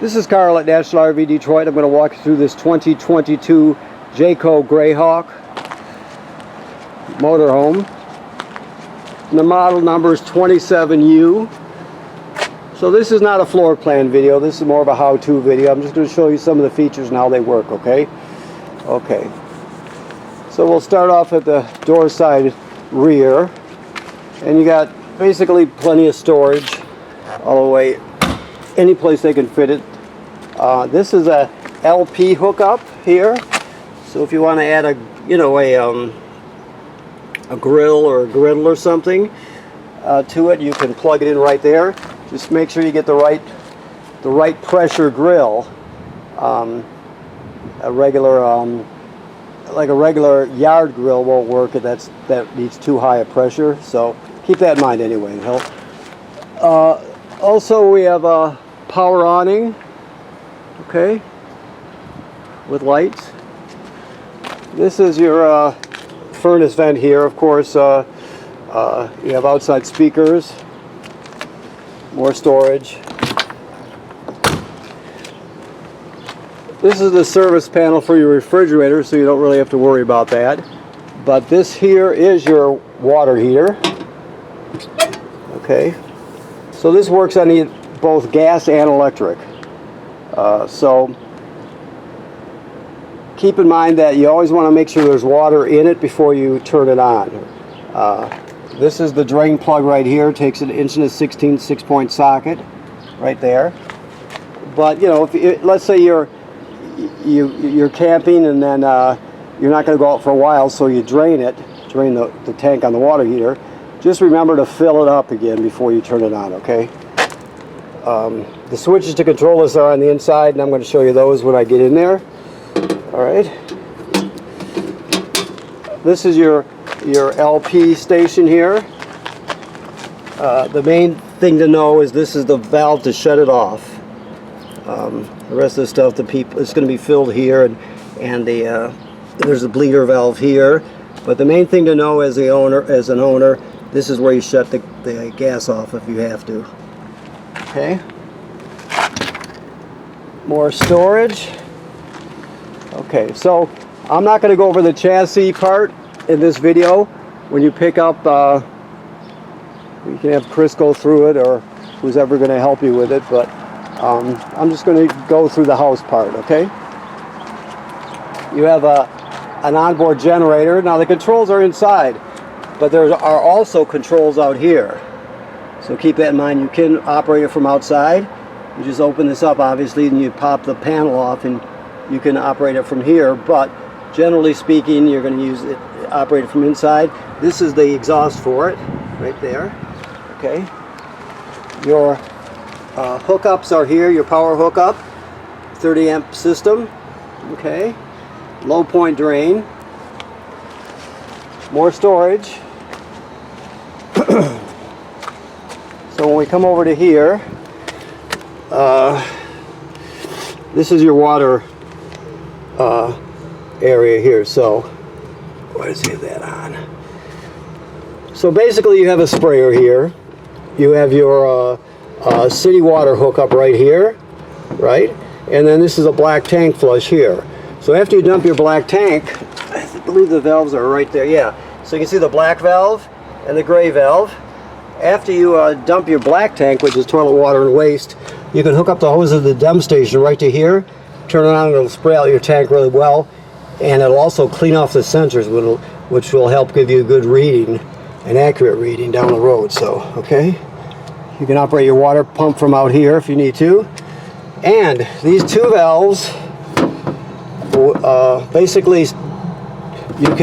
This is Carl at National RV Detroit. I'm going to walk you through this 2022 Jayco Greyhawk motorhome. And the model number is 27U. So this is not a floor plan video. This is more of a how-to video. I'm just going to show you some of the features and how they work, okay? Okay. So we'll start off at the door side rear. And you got basically plenty of storage all the way, any place they can fit it. This is a LP hookup here. So if you want to add a grill or a griddle or something to it, you can plug it in right there. Just make sure you get the right pressure grill. A regular like a regular yard grill won't work if that needs too high a pressure. So keep that in mind anyway. Also, we have a power awning, okay, with lights. This is your furnace vent here. Of course, you have outside speakers, more storage. This is the service panel for your refrigerator, so you don't really have to worry about that. But this here is your water heater. Okay, so this works on both gas and electric. So keep in mind that you always want to make sure there's water in it before you turn it on. This is the drain plug right here. It takes an 1 1/16 6-point socket right there. But if let's say you're camping and then you're not going to go out for a while, so you drain the tank on the water heater. Just remember to fill it up again before you turn it on, okay? The switches to control this are on the inside, and I'm going to show you those when I get in there. All right. This is your LP station here. The main thing to know is this is the valve to shut it off. The rest of the stuff, it's going to be filled here, and there's a bleeder valve here. But the main thing to know as an owner, this is where you shut the gas off if you have to. Okay. More storage. Okay, so I'm not going to go over the chassis part in this video. When you pick up, you can have Chris go through it, or who's ever going to help you with it. But I'm just going to go through the house part. Okay. You have an onboard generator. Now the controls are inside, but there are also controls out here. So keep that in mind. You can operate it from outside. You just open this up, obviously, and you pop the panel off, and you can operate it from here. But generally speaking, you're going to operate it from inside. This is the exhaust for it, right there. Okay. Your hookups are here. Your power hookup, 30 amp system. Okay. Low point drain. More storage. So when we come over to here, this is your water area here. So why does he have that on? So basically you have a sprayer here. You have your city water hookup right here, right? And then this is a black tank flush here. So after you dump your black tank, I believe the valves are right there, yeah. So you can see the black valve and the gray valve. After you dump your black tank, which is toilet water and waste, you can hook up the hose of the dump station right to here, turn it on, and it'll spray out your tank really well, and it'll also clean off the sensors, which will help give you a good reading, an accurate reading down the road. So, okay, you can operate your water pump from out here if you need to. And these two valves, basically, you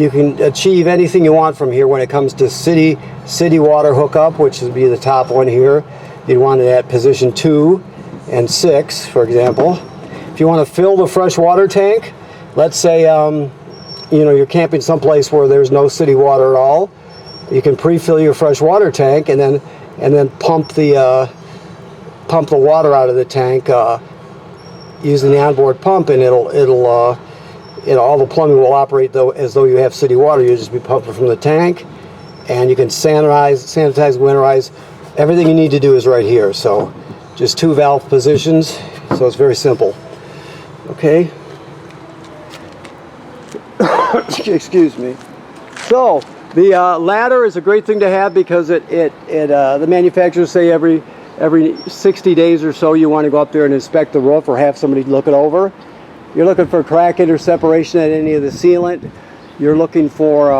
can achieve anything you want from here when it comes to city water hookup, which would be the top one here. You'd want it at position 2 and 6, for example. If you want to fill the fresh water tank, let's say you're camping someplace where there's no city water at all, you can pre-fill your fresh water tank and then pump the water out of the tank using the onboard pump, and it'll all the plumbing will operate as though you have city water. You'll just be pumping from the tank, and you can sanitize, winterize. Everything you need to do is right here. So just 2 valve positions, so it's very simple. Okay. Excuse me. So the ladder is a great thing to have because the manufacturers say every 60 days or so you want to go up there and inspect the roof or have somebody look it over. You're looking for cracking or separation at any of the sealant. You're looking for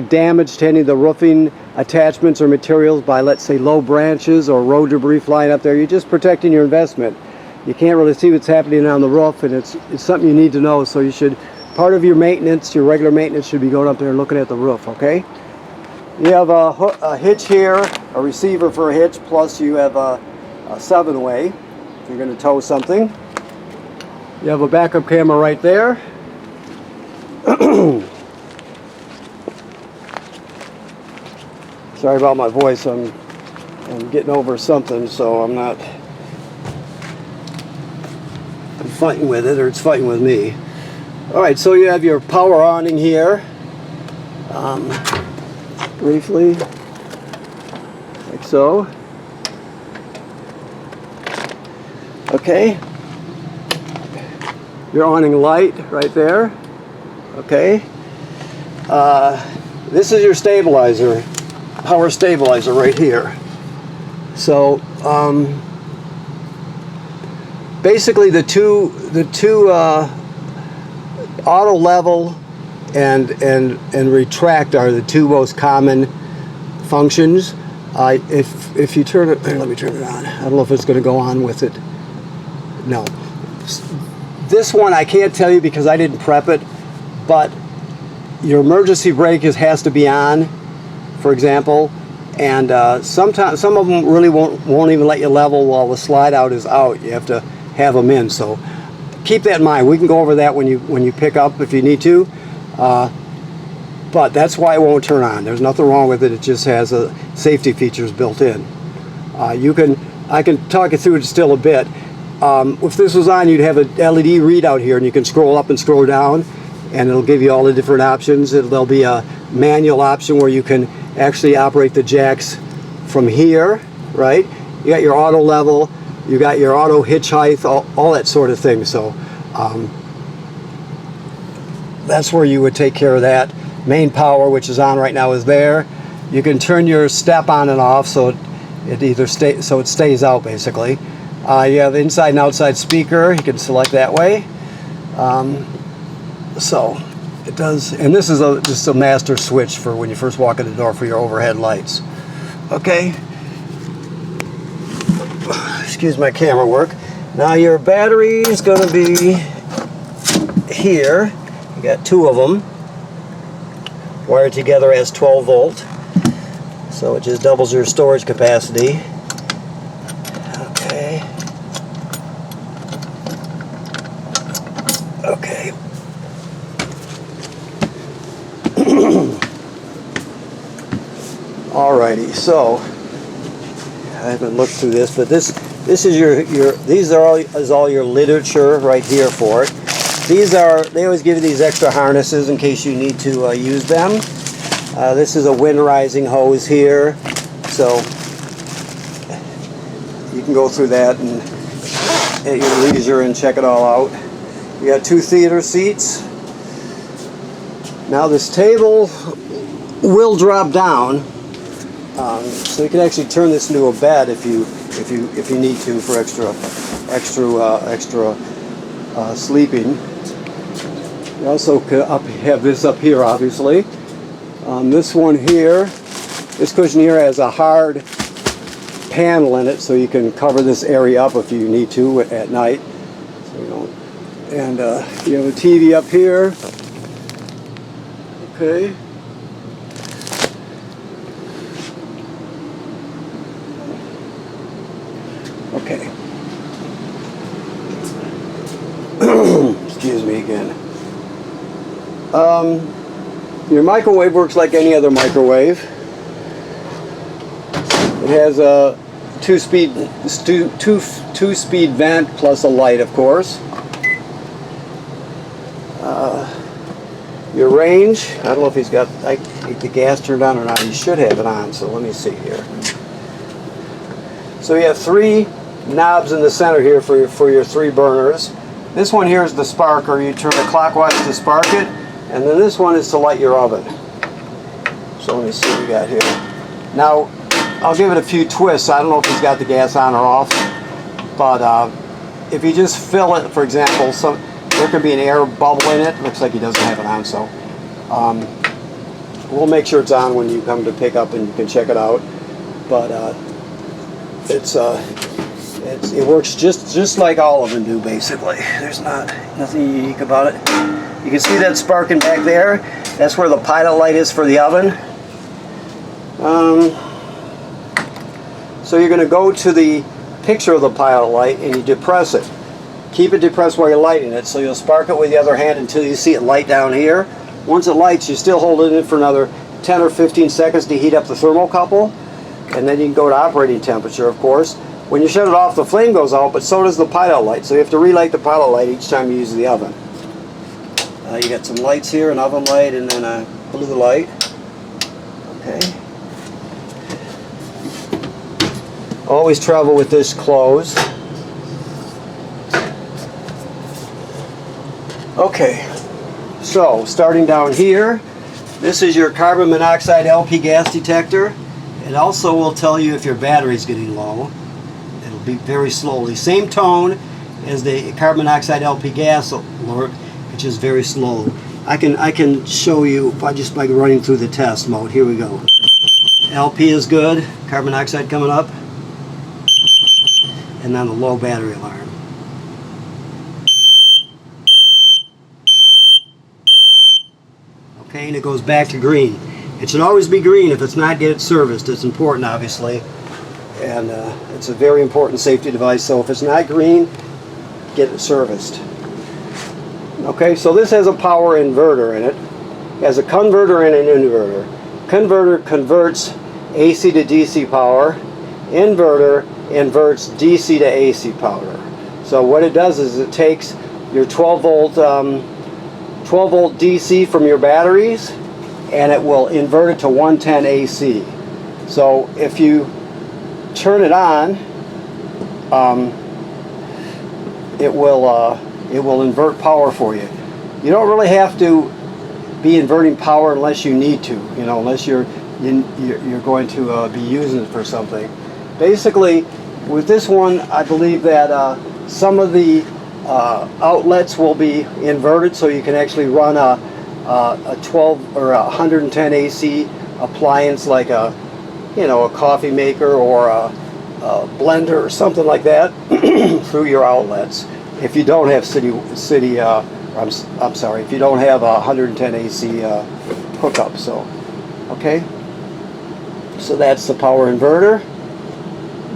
damage to any of the roofing attachments or materials by, let's say, low branches or road debris flying up there. You're just protecting your investment. You can't really see what's happening on the roof, and it's something you need to know. So you should, part of your maintenance, your regular maintenance, should be going up there and looking at the roof. Okay. You have a hitch here, a receiver for a hitch, plus you have a 7-way if you're going to tow something. You have a backup camera right there. Sorry about my voice, I'm getting over something, so I'm fighting with it, or it's fighting with me. Alright, so you have your power awning here. Briefly, like so. Okay. Your awning light right there. Okay. This is your stabilizer, power stabilizer right here. So basically the two auto level and retract are the 2 most common functions. If you turn it, here, let me turn it on. I don't know if it's going to go on with it. No. This one I can't tell you because I didn't prep it, but your emergency brake has to be on, for example, and sometimes some of them really won't even let you level while the slide out is out. You have to have them in. So keep that in mind. We can go over that when you pick up if you need to. But that's why it won't turn on. There's nothing wrong with it. It just has safety features built in. I can talk you through it still a bit. If this was on, you'd have a LED readout here, and you can scroll up and scroll down, and it'll give you all the different options. There'll be a manual option where you can actually operate the jacks from here, right? You got your auto level, you got your auto hitch height, all that sort of thing. So that's where you would take care of that. Main power, which is on right now, is there. You can turn your step on and off so it stays out basically. You have inside and outside speaker. You can select that way. So it does, and this is just a master switch for when you first walk in the door for your overhead lights. Okay. Excuse my camera work. Now your battery is going to be here. You got 2 of them wired together as 12 volt. So it just doubles your storage capacity. Okay. Okay. Alrighty, so I haven't looked through this, but this is these is all your literature right here for it. They always give you these extra harnesses in case you need to use them. This is a wind rising hose here, so you can go through that and at your leisure and check it all out. You got 2 theater seats. Now this table will drop down, so you can actually turn this into a bed if you need to for extra sleeping. You also have this up here, obviously. This one here, this cushion here has a hard panel in it, so you can cover this area up if you need to at night. So you don't. And you have a TV up here. Okay. Okay. Excuse me again. Your microwave works like any other microwave. It has a two-speed vent plus a light, of course. Your range, I don't know if he's got the gas turned on or not. He should have it on, so let me see here. So you have 3 knobs in the center here for your 3 burners. This one here is the sparker. You turn it clockwise to spark it, and then this one is to light your oven. So let me see what we got here. Now, I'll give it a few twists. I don't know if he's got the gas on or off, but if you just fill it, for example, there could be an air bubble in it. Looks like he doesn't have it on, so we'll make sure it's on when you come to pick up and you can check it out. But it works just like all of them do, basically. There's nothing unique about it. You can see that sparking back there. That's where the pilot light is for the oven. So you're going to go to the picture of the pilot light and you depress it. Keep it depressed while you're lighting it, so you'll spark it with the other hand until you see it light down here. Once it lights, you still hold it in for another 10 or 15 seconds to heat up the thermocouple, and then you can go to operating temperature, of course. When you shut it off, the flame goes out, but so does the pilot light, so you have to relight the pilot light each time you use the oven. You got some lights here, an oven light, and then a blue light. Okay. Always travel with this closed. Okay, so starting down here, this is your carbon monoxide LP gas detector. It also will tell you if your battery is getting low. It'll beep very slowly. Same tone as the carbon monoxide LP gas alert, which is very slow. I can show you by running through the test mode. Here we go. LP is good, carbon monoxide coming up, and then the low battery alarm. Okay, and it goes back to green. It should always be green. If it's not, get it serviced. It's important, obviously, and it's a very important safety device. So if it's not green, get it serviced. Okay, so this has a power inverter in it. It has a converter and an inverter. Converter converts AC to DC power. Inverter inverts DC to AC power. So what it does is it takes your 12 volt DC from your batteries, and it will invert it to 110 AC. So if you turn it on, it will invert power for you. You don't really have to be inverting power unless you need to, unless you're going to be using it for something. Basically, with this one, I believe that some of the outlets will be inverted, so you can actually run a 12 or 110 AC appliance like a coffee maker or a blender or something like that through your outlets. If you don't have if you don't have a 110 AC hookup. So, okay. So that's the power inverter.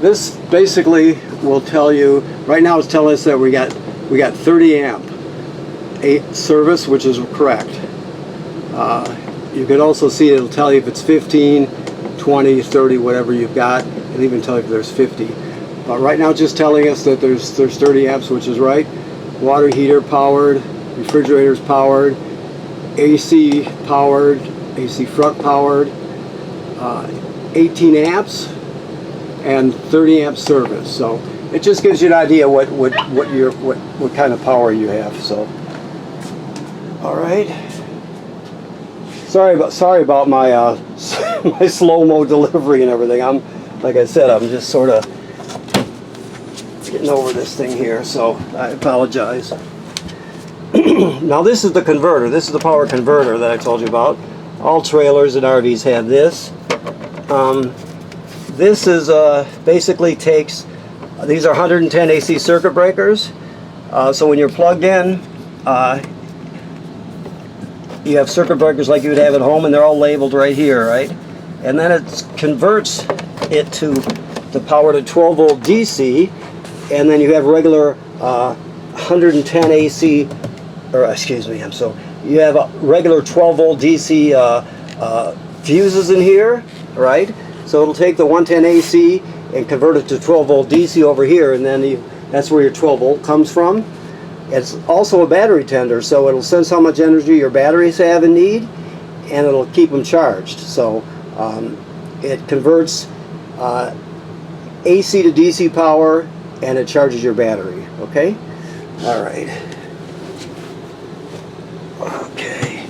This basically will tell you. Right now, it's telling us that we got 30 amp service, which is correct. You can also see it'll tell you if it's 15, 20, 30, whatever you've got. It'll even tell you if there's 50. But right now, it's just telling us that there's 30 amps, which is right. Water heater powered, refrigerators powered, AC powered, AC front powered, 18 amps, and 30 amp service. So it just gives you an idea what kind of power you have. So, all right. Sorry about my my slow-mo delivery and everything. Like I said, I'm just sort of getting over this thing here, so I apologize. Now this is the converter. This is the power converter that I told you about. All trailers and RVs have this. This is basically takes. These are 110 AC circuit breakers. So when you're plugged in, you have circuit breakers like you would have at home, and they're all labeled right here, right? And then it converts it to the power to 12 volt DC, and then you have regular 110 AC, or excuse me, you have a regular 12 volt DC fuses in here, right? So it'll take the 110 AC and convert it to 12 volt DC over here, and then that's where your 12 volt comes from. It's also a battery tender, so it'll sense how much energy your batteries have and need, and it'll keep them charged. So it converts AC to DC power, and it charges your battery. Okay. All right. Okay.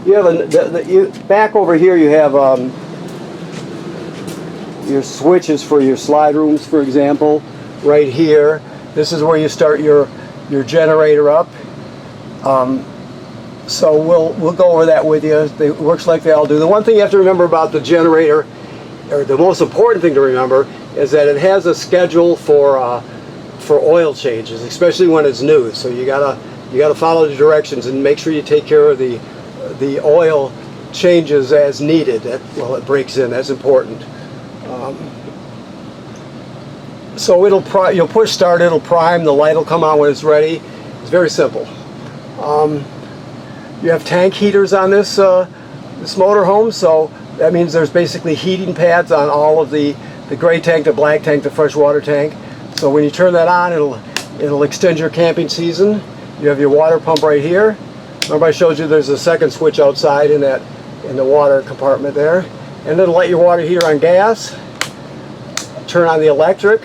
You have back over here. You have your switches for your slide rooms, for example. Right here. This is where you start your generator up. So we'll go over that with you. It works like they all do. The one thing you have to remember about the generator, or the most important thing to remember, is that it has a schedule for oil changes, especially when it's new. So you gotta follow the directions and make sure you take care of the oil changes as needed. Well, it breaks in. That's important. So you'll push start. It'll prime. The light will come on when it's ready. It's very simple. You have tank heaters on this motorhome, so that means there's basically heating pads on all of the gray tank, the black tank, the freshwater tank. So when you turn that on, it'll extend your camping season. You have your water pump right here. Remember I showed you there's a second switch outside in the water compartment there. And it'll light your water heater on gas, turn on the electric.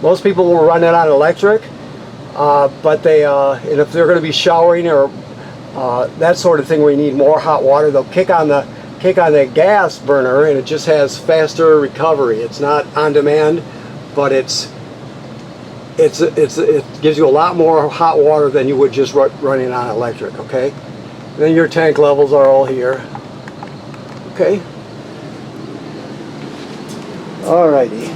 Most people will run it on electric, but and if they're going to be showering or that sort of thing where you need more hot water, they'll kick on the gas burner, and it just has faster recovery. It's not on demand, but it gives you a lot more hot water than you would just running on electric. Okay, and then your tank levels are all here. Okay. Alrighty.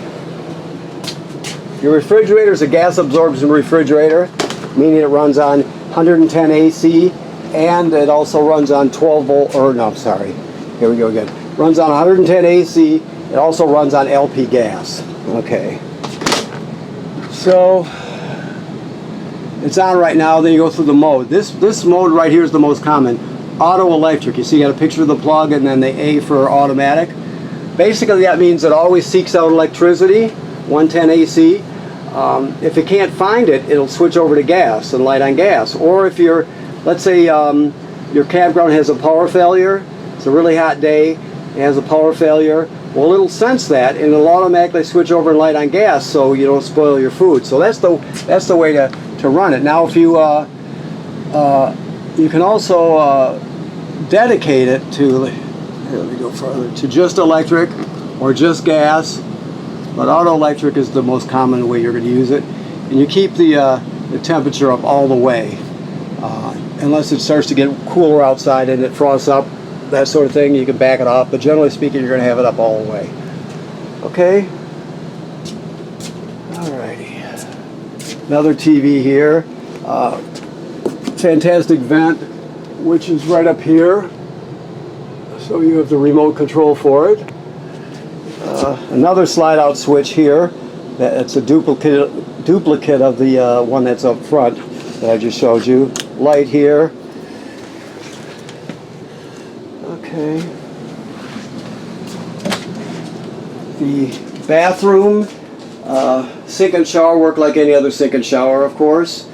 Your refrigerator is a gas absorption refrigerator, meaning it runs on 110 AC, and it also runs on 12 volt, or no, I'm sorry. Here we go again. Runs on 110 AC. It also runs on LP gas. Okay. So it's on right now. Then you go through the mode. This mode right here is the most common. Auto electric. You see, you got a picture of the plug and then the A for automatic. Basically, that means it always seeks out electricity, 110 AC. If it can't find it, it'll switch over to gas and light on gas. Or if let's say your campground has a power failure, it's a really hot day, it has a power failure, well, it'll sense that and it'll automatically switch over and light on gas so you don't spoil your food. So that's the way to run it. Now, if you can also dedicate it to, here, let me go further, to just electric or just gas, but auto electric is the most common way you're going to use it. And you keep the temperature up all the way, unless it starts to get cooler outside and it frosts up, that sort of thing, you can back it off, but generally speaking, you're going to have it up all the way. Okay? Alrighty. Another TV here. Fantastic vent, which is right up here. So you have the remote control for it. Another slide-out switch here. It's a duplicate of the one that's up front that I just showed you. Light here. Okay. The bathroom, sink and shower work like any other sink and shower, of course.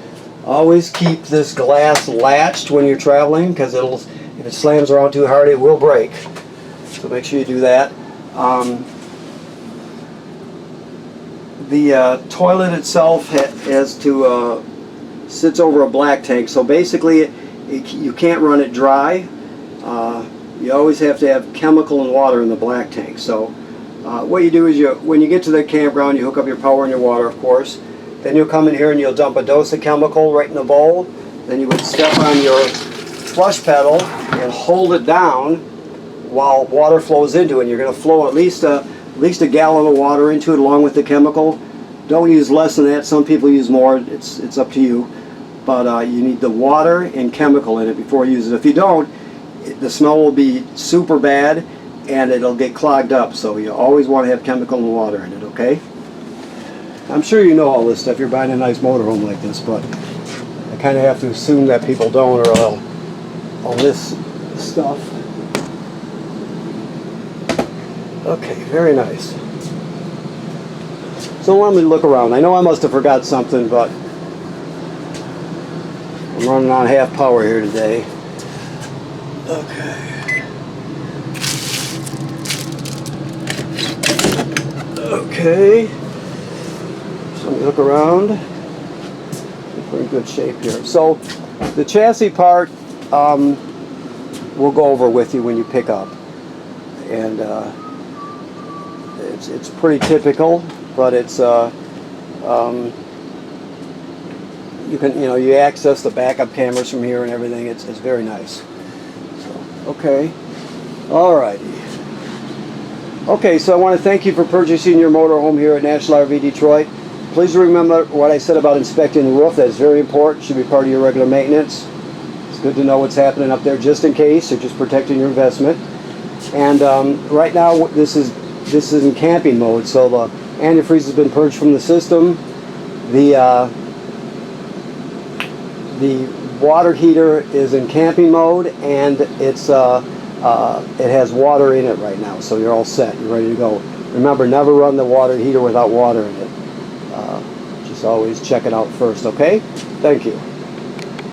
Always keep this glass latched when you're traveling, because if it slams around too hard, it will break. So make sure you do that. The toilet itself sits over a black tank, so basically you can't run it dry. You always have to have chemical and water in the black tank. So what you do is when you get to the campground, you hook up your power and your water, of course. Then you'll come in here and you'll dump a dose of chemical right in the bowl. Then you would step on your flush pedal and hold it down while water flows into it. And you're going to flow at least a gallon of water into it along with the chemical. Don't use less than that. Some people use more. It's up to you. But you need the water and chemical in it before you use it. If you don't, the smell will be super bad and it'll get clogged up. So you always want to have chemical and water in it, okay? I'm sure you know all this stuff. You're buying a nice motorhome like this, but I kind of have to assume that people don't, or all this stuff. Okay, very nice. So let me look around. I know I must have forgot something, but I'm running on half power here today. Okay. Okay. So let me look around. We're in good shape here. So the chassis part we'll go over with you when you pick up, and it's pretty typical, but it's you access the backup cameras from here and everything. It's very nice. So, okay, alrighty. Okay, so I want to thank you for purchasing your motorhome here at National RV Detroit. Please remember what I said about inspecting the roof. That's very important. Should be part of your regular maintenance. It's good to know what's happening up there just in case, or just protecting your investment. And right now this is in camping mode, so the antifreeze has been purged from the system. The water heater is in camping mode, and it has water in it right now, so you're all set. You're ready to go. Remember, never run the water heater without water in it. Just always check it out first, okay? Thank you.